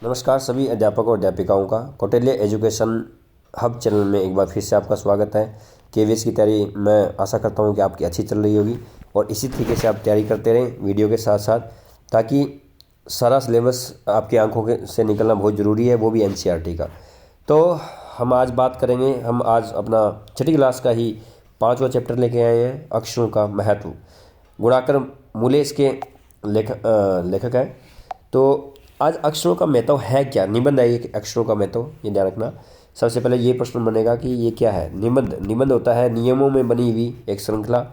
नमस्कार सभी अध्यापकों और अध्यापिकाओं का कौटिल्य एजुकेशन हब चैनल में एक बार फिर से आपका स्वागत है। केवीएस की तैयारी मैं आशा करता हूं कि आपकी अच्छी चल रही होगी और इसी तरीके से आप तैयारी करते रहें वीडियो के साथ साथ, ताकि सारा सिलेबस आपकी आंखों से निकलना बहुत ज़रूरी है, वो भी एनसीईआरटी का। तो हम आज बात करेंगे, हम आज अपना छठी क्लास का ही 5वां चैप्टर लेके आए हैं, अक्षरों का महत्व। गुणाकर मूल्य इसके लेखक हैं। तो आज अक्षरों का महत्व है क्या, निबंध है ये अक्षरों का महत्व, ये ध्यान रखना। सबसे पहले ये प्रश्न बनेगा कि ये क्या है निबंध। निबंध होता है नियमों में बनी हुई एक श्रृंखला,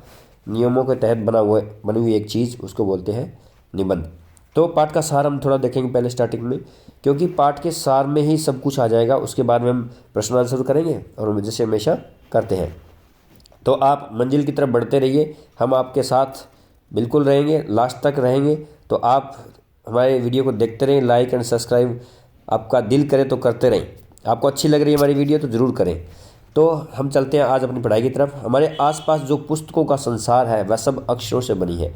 नियमों के तहत बनी हुई एक चीज़, उसको बोलते हैं निबंध। तो पाठ का सार हम थोड़ा देखेंगे पहले स्टार्टिंग में, क्योंकि पाठ के सार में ही सब कुछ आ जाएगा। उसके बाद में हम प्रश्न आंसर करेंगे और हम जैसे हमेशा करते हैं। तो आप मंजिल की तरफ बढ़ते रहिए, हम आपके साथ बिल्कुल रहेंगे, लास्ट तक रहेंगे। तो आप हमारे वीडियो को देखते रहें, लाइक एंड सब्सक्राइब आपका दिल करे तो करते रहें। आपको अच्छी लग रही है हमारी वीडियो तो ज़रूर करें। तो हम चलते हैं आज अपनी पढ़ाई की तरफ। हमारे आसपास जो पुस्तकों का संसार है वह सब अक्षरों से बनी है।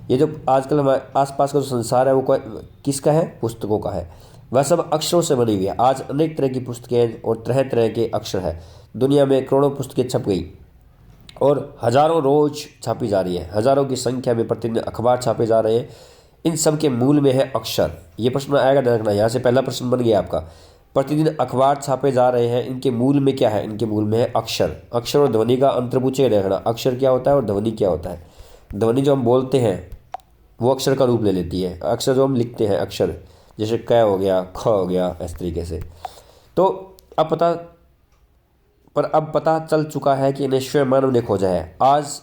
ये जो आजकल हमारे आसपास का जो संसार है वो किसका है? पुस्तकों का है। वह सब अक्षरों से बनी हुई है। आज अनेक तरह की पुस्तकें और तरह तरह के अक्षर है। दुनिया में करोड़ों पुस्तकें छप गई और हज़ारों रोज छापी जा रही है। हज़ारों की संख्या में प्रतिदिन अखबार छापे जा रहे हैं। इन सब के मूल में है अक्षर। ये प्रश्न आएगा, ध्यान रखना। यहाँ से पहला प्रश्न बन गया आपका। प्रतिदिन अखबार छापे जा रहे हैं, इनके मूल में क्या है? इनके मूल में है अक्षर। अक्षर और ध्वनि का अंतर पूछेगा, देखना अक्षर क्या होता है और ध्वनि क्या होता है। ध्वनि जो हम बोलते हैं वो अक्षर का रूप ले लेती है। अक्षर जो हम लिखते हैं, अक्षर जैसे क हो गया, ख हो गया, इस तरीके से। तो अब पता चल चुका है कि इन्हें स्वयं मानव ने खोजा है। आज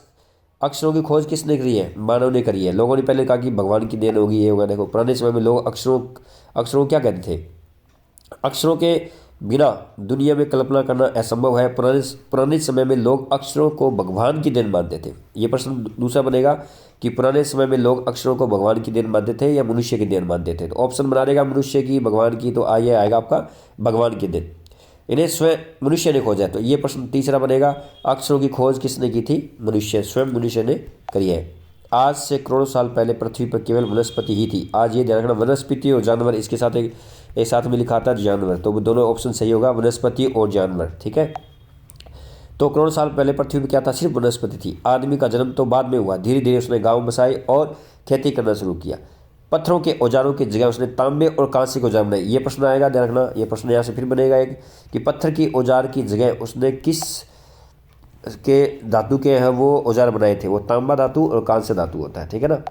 अक्षरों की खोज किसने करी है? मानव ने करी है। लोगों ने पहले कहा कि भगवान की देन होगी, ये होगा। देखो पुराने समय में लोग अक्षरों को क्या कहते थे? अक्षरों के बिना दुनिया में कल्पना करना असंभव है। पुराने समय में लोग अक्षरों को भगवान की देन मानते थे। ये प्रश्न दूसरा बनेगा कि पुराने समय में लोग अक्षरों को भगवान की देन मानते थे या मनुष्य की देन मानते थे। तो ऑप्शन बना देगा मनुष्य की, भगवान की। तो आइए आएगा आपका भगवान की देन। इन्हें स्वयं मनुष्य ने खोजा है। तो ये प्रश्न तीसरा बनेगा, अक्षरों की खोज किसने की थी? मनुष्य, स्वयं मनुष्य ने करी है। आज से करोड़ों साल पहले पृथ्वी पर केवल वनस्पति ही थी। आज ये ध्यान रखना, वनस्पति और जानवर, इसके साथ एक साथ में लिखा था जानवर। तो दोनों ऑप्शन सही होगा, वनस्पति और जानवर। ठीक है। तो करोड़ों साल पहले पृथ्वी पर क्या था? सिर्फ वनस्पति थी। आदमी का जन्म तो बाद में हुआ। धीरे धीरे उसने गाँव बसाए और खेती करना शुरू किया। पत्थरों के औजारों की जगह उसने तांबे और कांसे के औजार बनाए। ये प्रश्न आएगा, ध्यान रखना। ये प्रश्न यहाँ से फिर बनेगा एक कि पत्थर की औजार की जगह उसने किस के धातु के हैं वो औजार बनाए थे? वो तांबा धातु और कांस्य धातु होता है। ठीक है ना।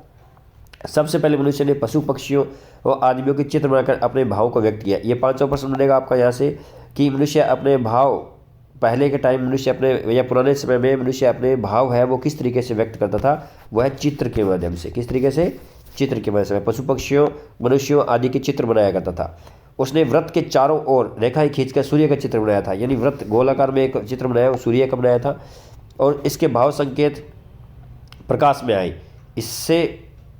सबसे पहले मनुष्य ने पशु पक्षियों और आदमियों के चित्र बनाकर अपने भाव को व्यक्त किया। ये 5वां प्रश्न बनेगा आपका यहाँ से कि मनुष्य अपने भाव, पहले के टाइम मनुष्य अपने या पुराने समय में मनुष्य अपने भाव है वो किस तरीके से व्यक्त करता था? वह चित्र के माध्यम से। किस तरीके से? चित्र के माध्यम से। पशु पक्षियों, मनुष्यों आदि के चित्र बनाया करता था। उसने व्रत के चारों ओर रेखाएं खींचकर सूर्य का चित्र बनाया था। यानी व्रत गोलाकार में एक चित्र बनाया, वो सूर्य का बनाया था। और इसके भाव संकेत प्रकाश में आए। इससे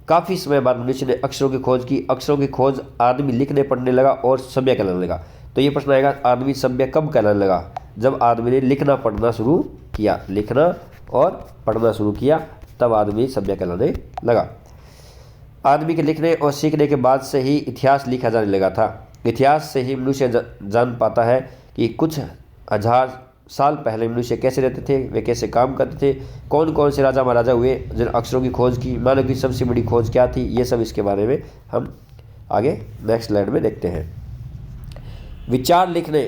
काफ़ी समय बाद मनुष्य ने अक्षरों की खोज की। अक्षरों की खोज आदमी लिखने पढ़ने लगा और सभ्य कहलाने लगा। तो ये प्रश्न आएगा, आदमी सभ्य कब कहलाने लगा? जब आदमी ने लिखना पढ़ना शुरू किया। लिखना और पढ़ना शुरू किया, तब आदमी सभ्य कहलाने लगा। आदमी के लिखने और सीखने के बाद से ही इतिहास लिखा जाने लगा था। इतिहास से ही मनुष्य जान पाता है कि कुछ हजार साल पहले मनुष्य कैसे रहते थे, वे कैसे काम करते थे, कौन कौन से राजा महाराजा हुए जिन अक्षरों की खोज की, मानव की सबसे बड़ी खोज क्या थी। ये सब इसके बारे में हम आगे नेक्स्ट स्लाइड में देखते हैं। विचार लिखने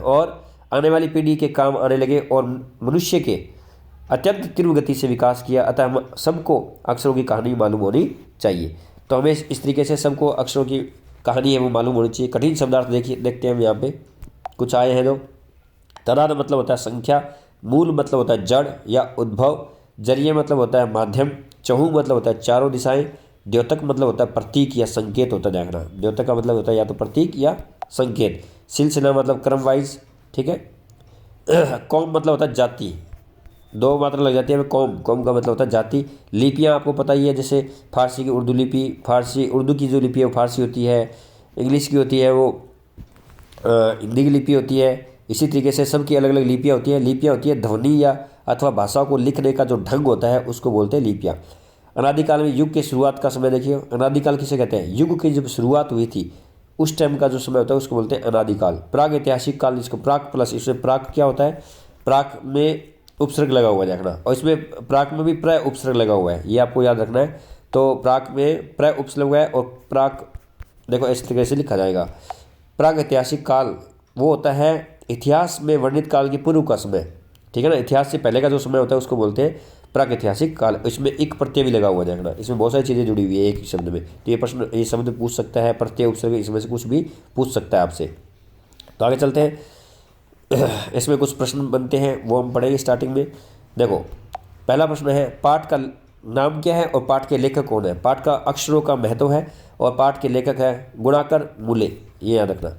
और आने वाली पीढ़ी के काम आने लगे और मनुष्य के अत्यंत तीव्र गति से विकास किया। अतः हम सबको अक्षरों की कहानी मालूम होनी चाहिए। तो हमें इस तरीके से सबको अक्षरों की कहानी है वो मालूम होनी चाहिए। कठिन शब्दार्थ देखते हैं हम यहाँ पे कुछ आए हैं। तो तदाद मतलब होता है संख्या, मूल मतलब होता है जड़ या उद्भव, जरिए मतलब होता है माध्यम, चहु मतलब होता है चारों दिशाएं, द्योतक मतलब होता है प्रतीक या संकेत होता है। देखना, द्योतक का मतलब होता है या तो प्रतीक या संकेत। सिलसिला मतलब क्रम वाइज। ठीक है। कौम मतलब होता है जाति, 2 मात्रा लग जाती है। कौम का मतलब होता है जाति। लिपियाँ आपको पता ही है, जैसे फारसी की उर्दू लिपि, उर्दू की जो लिपि है वो फारसी होती है, इंग्लिश की होती है वो हिंदी की लिपि होती है। इसी तरीके से सबकी अलग अलग लिपियाँ होती हैं। लिपियाँ होती है ध्वनि या अथवा भाषा को लिखने का जो ढंग होता है उसको बोलते हैं लिपियाँ। अनादिकाल में युग के शुरुआत का समय देखिए, अनादिकाल किसे कहते हैं? युग की जब शुरुआत हुई थी उस टाइम का जो समय होता है उसको बोलते हैं अनादिकाल। प्राग ऐतिहासिक काल, इसको प्राग प्लस, इसमें प्राग क्या होता है? प्राग में उपसर्ग लगा हुआ है देखना, और इसमें प्राग में भी प्र उपसर्ग लगा हुआ है, ये आपको याद रखना है। तो प्राग में प्र उपसर्ग हुआ है और प्राग देखो इस तरीके से लिखा जाएगा। प्राग ऐतिहासिक काल वो होता है इतिहास में वर्णित काल की पूर्व का समय, ठीक है ना। इतिहास से पहले का जो समय होता है उसको बोलते हैं प्राग ऐतिहासिक काल। इसमें एक प्रत्यय भी लगा हुआ है देखना, इसमें बहुत सारी चीज़ें जुड़ी हुई है एक ही शब्द में। तो ये प्रश्न, ये शब्द पूछ सकता है, प्रत्यय उपसर्ग इसमें से कुछ भी पूछ सकता है आपसे। तो आगे चलते हैं, इसमें कुछ प्रश्न बनते हैं वो हम पढ़ेंगे स्टार्टिंग में। देखो पहला प्रश्न है, पाठ का नाम क्या है और पाठ के लेखक कौन है? पाठ का अक्षरों का महत्व है और पाठ के लेखक है गुणाकर मूले, ये याद रखना।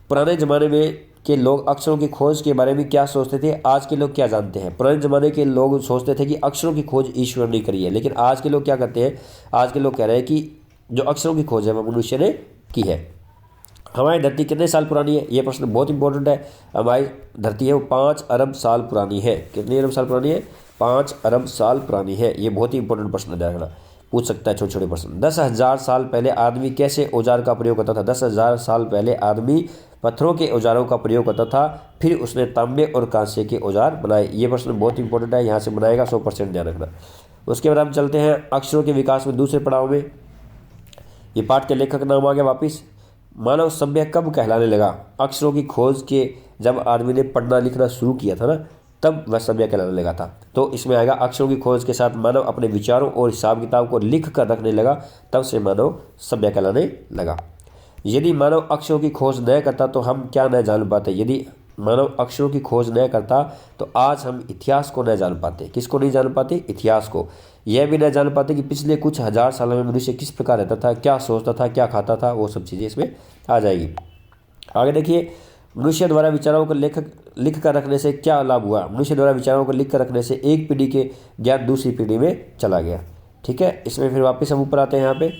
पुराने ज़माने में के लोग अक्षरों की खोज के बारे में क्या सोचते थे, आज के लोग क्या जानते हैं? पुराने ज़माने के लोग सोचते थे कि अक्षरों की खोज ईश्वर ने करी है, लेकिन आज के लोग क्या करते हैं? आज के लोग कह रहे हैं कि जो अक्षरों की खोज है वो मनुष्य ने की है। हमारी धरती कितने साल पुरानी है? ये प्रश्न बहुत इंपॉर्टेंट है। हमारी धरती है वो 5 अरब साल पुरानी है। कितनी अरब साल पुरानी है? 5 अरब साल पुरानी है। ये बहुत ही इंपॉर्टेंट प्रश्न है, पूछ सकता है छोटे छोटे प्रश्न। 10,000 साल पहले आदमी कैसे औजार का प्रयोग करता था? 10,000 साल पहले आदमी पत्थरों के औजारों का प्रयोग करता था, फिर उसने तांबे और कांसे के औजार बनाए। ये प्रश्न बहुत इंपॉर्टेंट है, यहाँ से बनाएगा 100% ध्यान रखना। उसके बाद हम चलते हैं अक्षरों के विकास में दूसरे पड़ाव में। ये पाठ के लेखक नाम आ गया वापिस। मानव सभ्य कब कहलाने लगा? अक्षरों की खोज के जब आदमी ने पढ़ना लिखना शुरू किया था ना, तब वह सभ्य कहलाने लगा था। तो इसमें आएगा अक्षरों की खोज के साथ मानव अपने विचारों और हिसाब किताब को लिख कर रखने लगा, तब से मानव सभ्य कहलाने लगा। यदि मानव अक्षरों की खोज न करता तो हम क्या न जान पाते? यदि मानव अक्षरों की खोज न करता तो आज हम इतिहास को न जान पाते। किसको नहीं जान पाते? इतिहास को। यह भी न जान पाते कि पिछले कुछ हजार सालों में मनुष्य किस प्रकार रहता था, क्या सोचता था, क्या खाता था, वो सब चीज़ें इसमें आ जाएगी। आगे देखिए, मनुष्य द्वारा विचारों को लिख कर रखने से क्या लाभ हुआ? मनुष्य द्वारा विचारों को लिख कर रखने से एक पीढ़ी के ज्ञान दूसरी पीढ़ी में चला गया, ठीक है। इसमें फिर वापस हम ऊपर आते हैं यहाँ पे।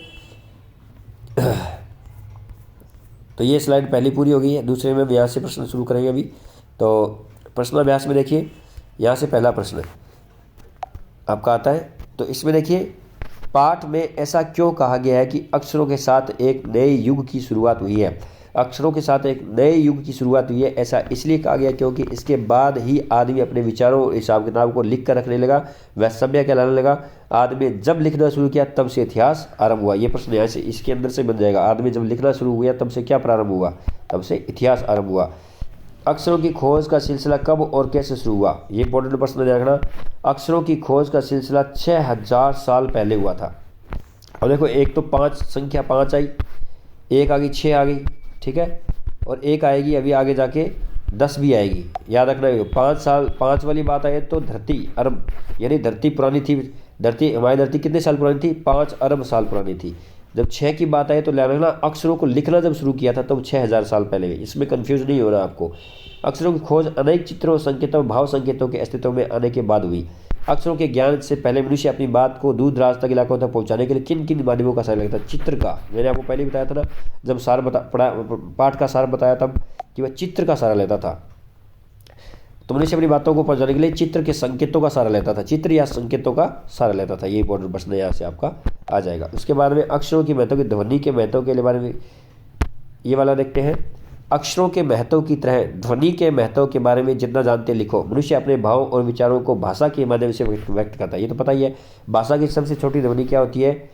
तो ये स्लाइड पहली पूरी हो गई है, दूसरे में यहाँ से प्रश्न शुरू करेंगे अभी। तो प्रश्नाभ्यास में देखिए, यहाँ से पहला प्रश्न आपका आता है। तो इसमें देखिए, पाठ में ऐसा क्यों कहा गया है कि अक्षरों के साथ एक नए युग की शुरुआत हुई है? अक्षरों के साथ एक नए युग की शुरुआत हुई है, ऐसा इसलिए कहा गया क्योंकि इसके बाद ही आदमी अपने विचारों और हिसाब किताब को लिख कर रखने लगा, वह सभ्य कहलाने लगा। आदमी जब लिखना शुरू किया तब से इतिहास आरंभ हुआ। ये प्रश्न यहाँ से इसके अंदर से बन जाएगा। आदमी जब लिखना शुरू हुआ तब से क्या प्रारंभ हुआ? तब से इतिहास आरंभ हुआ। अक्षरों की खोज का सिलसिला कब और कैसे शुरू हुआ? ये इंपॉर्टेंट प्रश्न देखना। अक्षरों की खोज का सिलसिला 6,000 साल पहले हुआ था। और देखो, एक तो 5 संख्या 5 आई, एक आ गई 6 आ गई, ठीक है, और एक आएगी अभी आगे जाके 10 भी आएगी, याद रखना। 5 साल 5 वाली बात आए तो धरती अरब, यानी धरती पुरानी थी। हमारी धरती कितने साल पुरानी थी? 5 अरब साल पुरानी थी। जब 6 की बात आए तो ध्यान रखना, अक्षरों को लिखना जब शुरू किया था तब 6,000 साल पहले। इसमें कंफ्यूज नहीं होना आपको। अक्षरों की खोज अनेक चित्रों, संकेतों, भाव संकेतों के अस्तित्व में आने के बाद हुई। अक्षरों के ज्ञान से पहले मनुष्य अपनी बात को दूर दराज तक इलाकों तक पहुंचाने के लिए किन किन माध्यमों का सहारा लेता? चित्र का। मैंने आपको पहले बताया था ना, जब पाठ का सार बताया तब, कि वह चित्र का सहारा लेता था। तो मनुष्य अपनी बातों को पहुंचाने के लिए चित्र के संकेतों का सहारा लेता था, चित्र या संकेतों का सहारा लेता था। ये इंपॉर्टेंट प्रश्न यहाँ से आपका आ जाएगा। उसके बाद में अक्षरों की महत्व की, ध्वनि के महत्व के बारे में ये वाला देखते हैं। अक्षरों के महत्व की तरह ध्वनि के महत्व के बारे में जितना जानते लिखो। मनुष्य अपने भावों और विचारों को भाषा के माध्यम से व्यक्त करता है। ये तो पता ही है। भाषा की सबसे छोटी ध्वनि क्या होती है?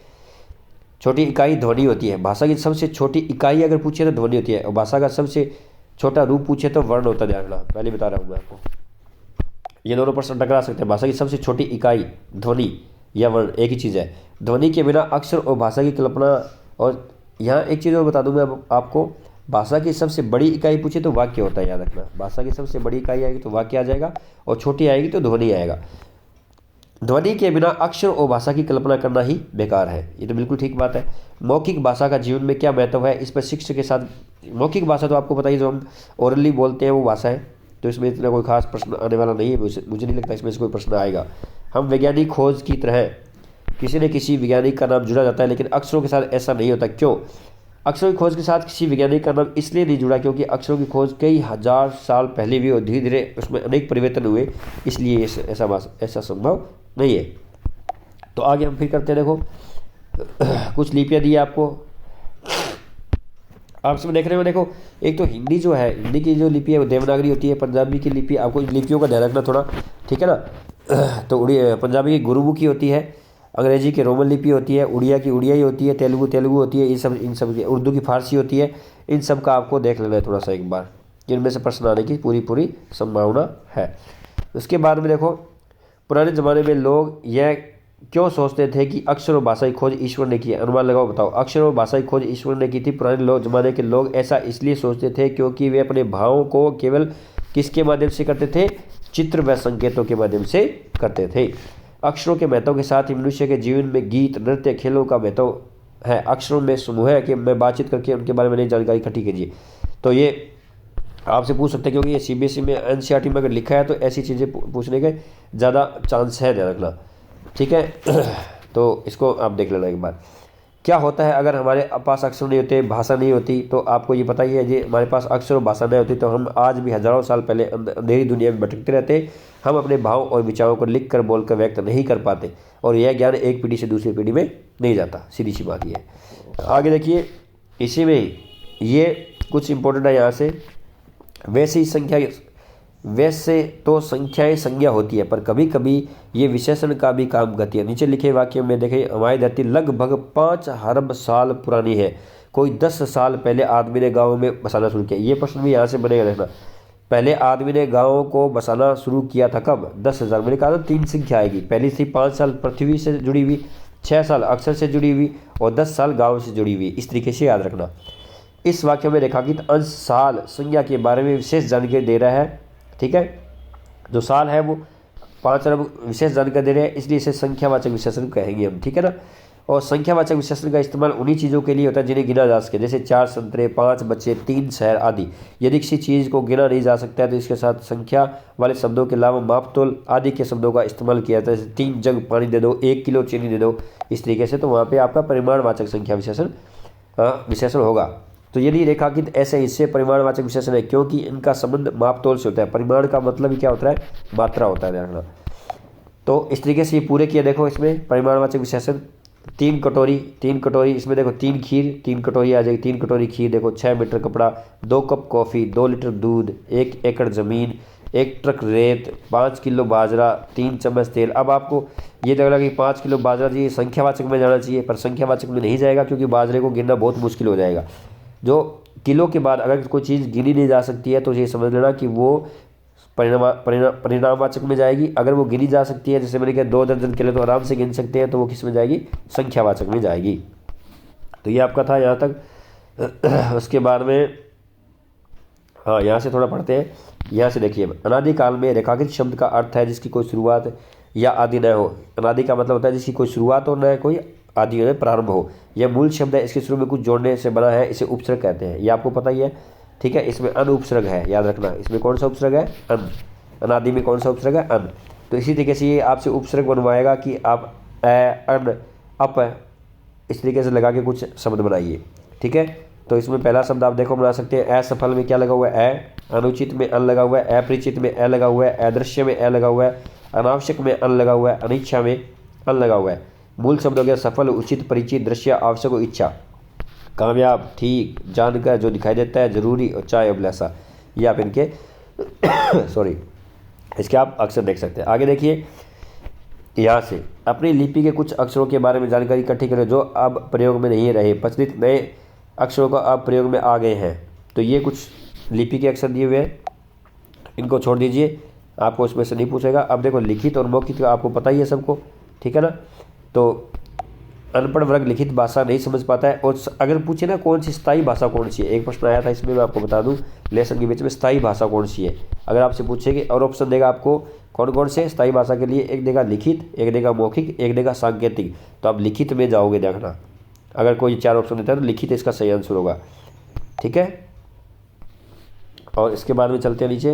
छोटी इकाई ध्वनि होती है। भाषा की सबसे छोटी इकाई अगर पूछे तो ध्वनि होती है, और भाषा का सबसे छोटा रूप पूछे तो वर्ण होता है। ध्यान रखना, पहले बता रहा हूँ मैं आपको। ये दोनों प्रश्न टकरा सकते हैं। भाषा की सबसे छोटी इकाई ध्वनि या वर्ण एक ही चीज़ है। ध्वनि के बिना अक्षर और भाषा की कल्पना। और यहाँ एक चीज़ और बता दूँ मैं आपको, भाषा की सबसे बड़ी इकाई पूछे तो वाक्य होता है, याद रखना। भाषा की सबसे बड़ी इकाई आएगी तो वाक्य आ जाएगा, और छोटी आएगी तो ध्वनि आएगा। ध्वनि के बिना अक्षर और भाषा की कल्पना करना ही बेकार है। ये तो बिल्कुल ठीक बात है। मौखिक भाषा का जीवन में क्या महत्व है, इस पर शिक्षक के साथ। मौखिक भाषा तो आपको पता ही, जो हम ओरली बोलते हैं वो भाषा है, तो इसमें इतना कोई खास प्रश्न आने वाला नहीं है। मुझे नहीं लगता इसमें से कोई प्रश्न आएगा। हम वैज्ञानिक खोज की तरह किसी न किसी वैज्ञानिक का नाम जुड़ा जाता है, लेकिन अक्षरों के साथ ऐसा नहीं होता। क्यों? अक्षरों की खोज के साथ किसी वैज्ञानिक का नाम इसलिए नहीं जुड़ा क्योंकि अक्षरों की खोज कई हजार साल पहले भी और धीरे धीरे उसमें अनेक परिवर्तन हुए, इसलिए ऐसा संभव नहीं है। तो आगे हम फिर करते हैं। देखो कुछ लिपियाँ दी है आपको, आप इसमें देख रहे हो। देखो एक तो हिंदी जो है, हिंदी की जो लिपि है वो देवनागरी होती है, पंजाबी की लिपि, आपको लिपियों का ध्यान रखना थोड़ा, ठीक है ना। तो पंजाबी की गुरुमुखी होती है, अंग्रेजी की रोमन लिपि होती है, उड़िया की उड़ियाई होती है, तेलुगु होती है, इन सब की, उर्दू की फारसी होती है। इन सब का आपको देख लेना है थोड़ा सा एक बार, इनमें से प्रश्न आने की पूरी संभावना है। उसके बाद में देखो, पुराने ज़माने में लोग यह क्यों सोचते थे कि अक्षर और भाषा की खोज ईश्वर ने की है? अनुमान लगाओ, बताओ। अक्षर और भाषा की खोज ईश्वर ने की थी। पुराने ज़माने के लोग ऐसा इसलिए सोचते थे क्योंकि वे अपने भावों को केवल किसके माध्यम से करते थे? चित्र व संकेतों के माध्यम से करते थे। अक्षरों के महत्व के साथ ही मनुष्य के जीवन में गीत, नृत्य, खेलों का महत्व है। अक्षरों में समूह है कि मैं बातचीत करके उनके बारे में नई जानकारी इकट्ठी कीजिए। तो ये आपसे पूछ सकते हैं, क्योंकि ये सीबीएसई में एनसीईआरटी में अगर लिखा है तो ऐसी चीज़ें पूछने के ज़्यादा चांस है, ध्यान रखना, ठीक है। तो इसको आप देख लेना एक बार। क्या होता है अगर हमारे पास अक्षर नहीं होते, भाषा नहीं होती? तो आपको ये पता ही है जी, हमारे पास अक्षर और भाषा नहीं होती तो हम आज भी हज़ारों साल पहले अंधेरी दुनिया में भटकते रहते। हम अपने भाव और विचारों को लिख कर, बोल कर व्यक्त नहीं कर पाते, और यह ज्ञान एक पीढ़ी से दूसरी पीढ़ी में नहीं जाता। सीधी सी बात ये है। आगे देखिए, इसी में ये कुछ इंपॉर्टेंट है यहाँ से। वैसे तो संख्याएं संज्ञा होती है, पर कभी कभी ये विशेषण का भी काम करती है। नीचे लिखे वाक्य में देखें, हमारी धरती लगभग 5 अरब साल पुरानी है। कोई 10 साल पहले आदमी ने गाँव में बसाना शुरू किया। ये प्रश्न भी यहाँ से बनेगा, देखना। पहले आदमी ने गाँव को बसाना शुरू किया था कब? 10,000। मैंने कहा था 3 संख्या आएगी। पहली थी 5 साल पृथ्वी से जुड़ी हुई, 6 साल अक्षर से जुड़ी हुई, और 10 साल गाँव से जुड़ी हुई। इस तरीके से याद रखना। इस वाक्य में रेखांकित अंश साल संज्ञा के बारे में विशेष जानकारी दे रहा है, ठीक है। जो साल है वो 5 अरब विशेष जानकारी दे रहे हैं, इसलिए इसे संख्यावाचक विशेषण कहेंगे हम, ठीक है ना। और संख्यावाचक विशेषण का इस्तेमाल उन्हीं चीज़ों के लिए होता है जिन्हें गिना जा सके, जैसे 4 संतरे, 5 बच्चे, 3 शहर आदि। यदि किसी चीज़ को गिना नहीं जा सकता है तो इसके साथ संख्या वाले शब्दों के अलावा मापतोल आदि के शब्दों का इस्तेमाल किया जाता है, जैसे 3 जग पानी दे दो, 1 किलो चीनी दे दो, इस तरीके से। तो वहाँ पर आपका परिमाणवाचक संख्या विशेषण होगा। तो यदि रेखांकित ऐसे हिस्से परिमाणवाचक विशेषण है, क्योंकि इनका संबंध मापतोल से होता है। परिमाण का मतलब ही क्या होता है? मात्रा होता है, ध्यान रखना। तो इस तरीके से ये पूरे किए। देखो इसमें परिमाणवाचक विशेषण, 3 कटोरी, इसमें देखो 3 खीर, 3 कटोरी आ जाएगी, 3 कटोरी खीर। देखो 6 मीटर कपड़ा, 2 कप कॉफ़ी, 2 लीटर दूध, 1 एकड़ ज़मीन, 1 ट्रक रेत, 5 किलो बाजरा, 3 चम्मच तेल। अब आपको ये लग रहा है कि 5 किलो बाजरा जी संख्यावाचक में जाना चाहिए, पर संख्यावाचक में नहीं जाएगा, क्योंकि बाजरे को गिनना बहुत मुश्किल हो जाएगा। जो किलो के बाद अगर कोई चीज़ गिनी नहीं जा सकती है तो ये समझ लेना कि वो परिणामवाचक में जाएगी। अगर वो गिनी जा सकती है, जैसे मैंने कहा 2 दर्जन केले तो आराम से गिन सकते हैं, तो वो किस में जाएगी? संख्यावाचक में जाएगी। तो ये आपका था यहाँ तक। उसके बाद में हाँ, यहाँ से थोड़ा पढ़ते हैं। यहाँ से देखिए, अनादिकाल में रेखांकित शब्द का अर्थ है जिसकी कोई शुरुआत या आदि न हो। अनादि का मतलब होता है जिसकी कोई शुरुआत हो, न कोई आदि में प्रारंभ हो। यह मूल शब्द है, इसके शुरू में कुछ जोड़ने से बना है, इसे उपसर्ग कहते हैं। ये आपको पता ही है, ठीक है। इसमें अन उपसर्ग है, याद रखना। इसमें कौन सा उपसर्ग है? अन। अनादि में कौन सा उपसर्ग है? अन। तो इसी तरीके से ये आपसे उपसर्ग बनवाएगा कि आप अन, अप, इस तरीके से लगा के कुछ शब्द बनाइए, ठीक है। तो इसमें पहला शब्द आप देखो बना सकते हैं। असफल में क्या लगा हुआ है? ए। अनुचित में अन लगा हुआ है। अपरिचित में ए लगा हुआ है। अदृश्य में ए लगा हुआ है। अनावश्यक में अन लगा हुआ है। अनिच्छा में अन लगा हुआ है। मूल शब्द हो गया सफल, उचित, परिचित, दृश्य, आवश्यक और इच्छा। कामयाब, ठीक, जानकर, जो दिखाई देता है, जरूरी और चाहे अभिलाषा। ये आप इनके सॉरी इसके आप अक्षर देख सकते हैं। आगे देखिए, यहाँ से अपनी लिपि के कुछ अक्षरों के बारे में जानकारी इकट्ठी करें जो अब प्रयोग में नहीं रहे। प्रचलित नए अक्षरों का अब प्रयोग में आ गए हैं। तो ये कुछ लिपि के अक्षर दिए हुए हैं, इनको छोड़ दीजिए, आपको उसमें से नहीं पूछेगा। अब देखो, लिखित और मौखिक आपको पता ही है सबको, ठीक है ना। तो अनपढ़ वर्ग लिखित भाषा नहीं समझ पाता है। और अगर पूछे ना कौन सी स्थायी भाषा कौन सी है, एक प्रश्न आया था इसमें, मैं आपको बता दूं लेसन के बीच में, स्थायी भाषा कौन सी है। अगर आपसे पूछेंगे और ऑप्शन देगा आपको कौन कौन से स्थायी भाषा के लिए, एक देगा लिखित, एक देगा मौखिक, एक देगा सांकेतिक। तो आप लिखित में जाओगे, देखना। अगर कोई 4 ऑप्शन देता है तो लिखित इसका सही आंसर होगा, ठीक है। और इसके बाद में चलते हैं नीचे।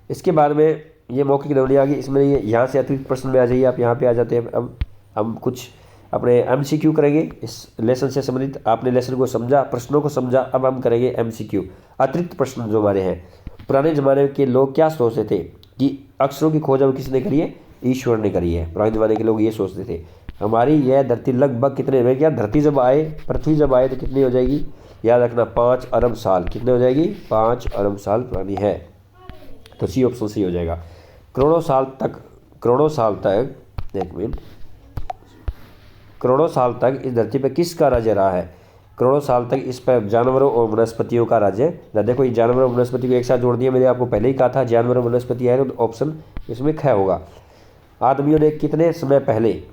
इसके बाद में ये मौखिक ध्वनि आ गई। इसमें ये यहाँ से अतिरिक्त प्रश्न में आ जाइए, आप यहाँ पे आ जाते हैं। अब हम कुछ अपने एमसीक्यू करेंगे इस लेसन से संबंधित। आपने लेसन को समझा, प्रश्नों को समझा, अब हम करेंगे एमसीक्यू, अतिरिक्त प्रश्न जो हमारे हैं। पुराने ज़माने के लोग क्या सोचते थे? कि अक्षरों की खोज अब किसने करी है? ईश्वर ने करी है। पुराने ज़माने के लोग ये सोचते थे। हमारी यह धरती लगभग कितने में, क्या धरती जब आए, पृथ्वी जब आए तो कितनी हो जाएगी? याद रखना 5 अरब साल। कितने हो जाएगी? 5 अरब साल पुरानी है। तो सी ऑप्शन सही हो जाएगा। करोड़ों साल तक एक मिनट, करोड़ों साल तक इस धरती पर किसका राज्य रहा है? करोड़ों साल तक इस पर जानवरों और वनस्पतियों का राज्य। देखो ये जानवर और वनस्पति को एक साथ जोड़ दिया, मैंने आपको पहले ही कहा था जानवर और वनस्पति है, तो ऑप्शन इसमें ख होगा। आदमियों ने कितने समय पहले,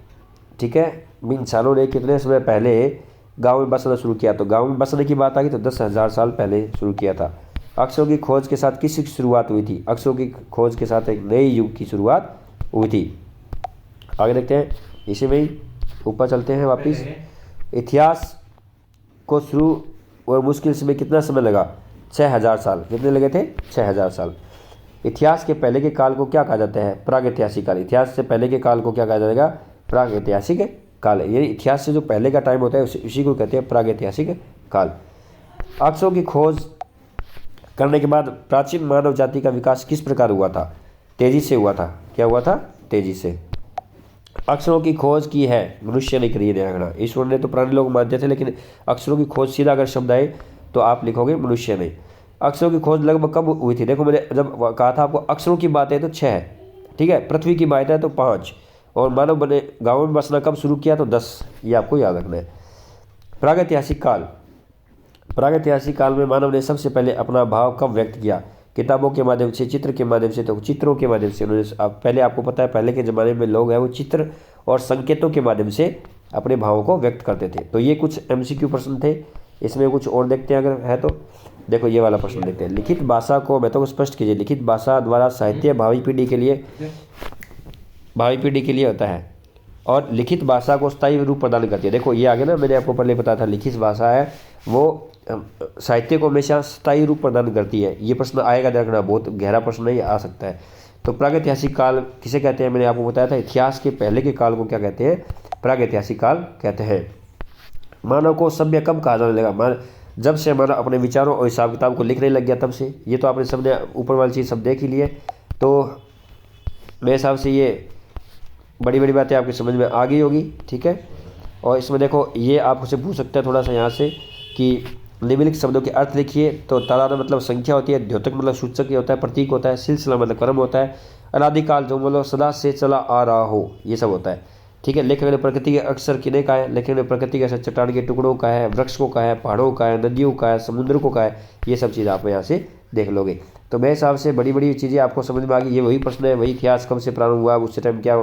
ठीक है, इंसानों ने कितने समय पहले गांव में बसना शुरू किया? तो गांव में बसने की बात आ गई तो 10,000 साल पहले शुरू किया था। अक्षरों की खोज के साथ किसकी शुरुआत हुई थी? अक्षरों की खोज के साथ एक नए युग की शुरुआत हुई थी। आगे देखते हैं, इसी में ही ऊपर चलते हैं वापिस। इतिहास को शुरू और मुश्किल समय कितना समय लगा? 6,000 साल। कितने लगे थे? 6,000 साल। इतिहास के पहले के काल को क्या कहा जाता है? प्रागैतिहासिक काल। इतिहास से पहले के काल को क्या कहा जाएगा? प्रागैतिहासिक काल। ये इतिहास से जो पहले का टाइम होता है उसी को कहते हैं प्रागैतिहासिक काल। अक्षरों की खोज करने के बाद प्राचीन मानव जाति का विकास किस प्रकार हुआ था? तेजी से हुआ था। क्या हुआ था? तेजी से। अक्षरों की खोज की है मनुष्य ने करी है। ईश्वर ने तो पुराने लोग मानते थे, लेकिन अक्षरों की खोज सीधा अगर शब्द आए तो आप लिखोगे मनुष्य ने। अक्षरों की खोज लगभग कब हुई थी? देखो मैंने जब कहा था आपको अक्षरों की बात है तो 6 है, ठीक है, पृथ्वी की बात है तो 5, और मानव बने गाँव में बसना कब शुरू किया? तो 10। ये आपको याद रखना है। प्रागैतिहासिक काल। प्रागैतिहासिक काल में मानव ने सबसे पहले अपना भाव कब व्यक्त किया? किताबों के माध्यम से, चित्र के माध्यम से। तो चित्रों के माध्यम से उन्होंने, पहले आपको पता है पहले के ज़माने में लोग हैं वो चित्र और संकेतों के माध्यम से अपने भावों को व्यक्त करते थे। तो ये कुछ MCQ प्रश्न थे। इसमें कुछ और देखते हैं अगर है तो। देखो ये वाला प्रश्न देखते हैं। लिखित भाषा को, मैं तो स्पष्ट कीजिए, लिखित भाषा द्वारा साहित्य भावी पीढ़ी के लिए होता है और लिखित भाषा को स्थायी रूप प्रदान करती है। देखो ये आगे ना, मैंने आपको पहले बताया था, लिखित भाषा है वो साहित्य को हमेशा स्थायी रूप प्रदान करती है। ये प्रश्न आएगा, देखना, बहुत गहरा प्रश्न नहीं आ सकता है। तो प्रागैतिहासिक काल किसे कहते हैं? मैंने आपको बताया था इतिहास के पहले के काल को क्या कहते हैं? प्रागैतिहासिक काल कहते हैं। मानव को सभ्य कब कहा जाने लगा? जब से मानव अपने विचारों और हिसाब किताब को लिखने लग गया तब से। ये तो आपने सबने ऊपर वाली चीज़ सब देख ही लिए। तो मेरे हिसाब से ये बड़ी बड़ी बातें आपकी समझ में आ गई होगी, ठीक है। और इसमें देखो ये आपसे पूछ सकते हैं थोड़ा सा यहाँ से कि निम्नलिखित शब्दों के अर्थ लिखिए। तो तादाद मतलब संख्या होती है, द्योतक मतलब सूचक होता है, प्रतीक होता है, सिलसिला मतलब क्रम होता है, अनादिकाल जो मतलब सदा से चला आ रहा हो, ये सब होता है, ठीक है। लेखक ने प्रकृति के अक्षर किन्हें का है? लेखक ने प्रकृति के अक्षर चट्टान के टुकड़ों का है, वृक्ष को का है, पहाड़ों का है, नदियों का है, समुद्र को का है। ये सब चीज़ आप यहाँ से देख लोगे। तो मेरे हिसाब से बड़ी बड़ी चीज़ें आपको समझ में आ गई। ये वही प्रश्न है, वही इतिहास कब से प्रारंभ हुआ, उससे टाइम क्या,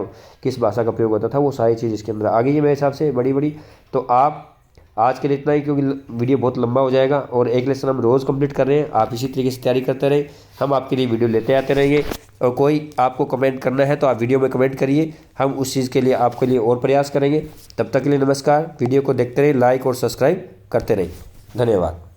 किस भाषा का प्रयोग होता था, वो सारी चीज़ इसके अंदर आ गई है मेरे हिसाब से बड़ी। तो आप आज के लिए इतना ही, क्योंकि वीडियो बहुत लंबा हो जाएगा और एक लेसन हम रोज़ कंप्लीट कर रहे हैं। आप इसी तरीके से तैयारी करते रहें, हम आपके लिए वीडियो लेते आते रहेंगे। और कोई आपको कमेंट करना है तो आप वीडियो में कमेंट करिए, हम उस चीज़ के लिए आपके लिए और प्रयास करेंगे। तब तक के लिए नमस्कार। वीडियो को देखते रहें, लाइक और सब्सक्राइब करते रहें। धन्यवाद।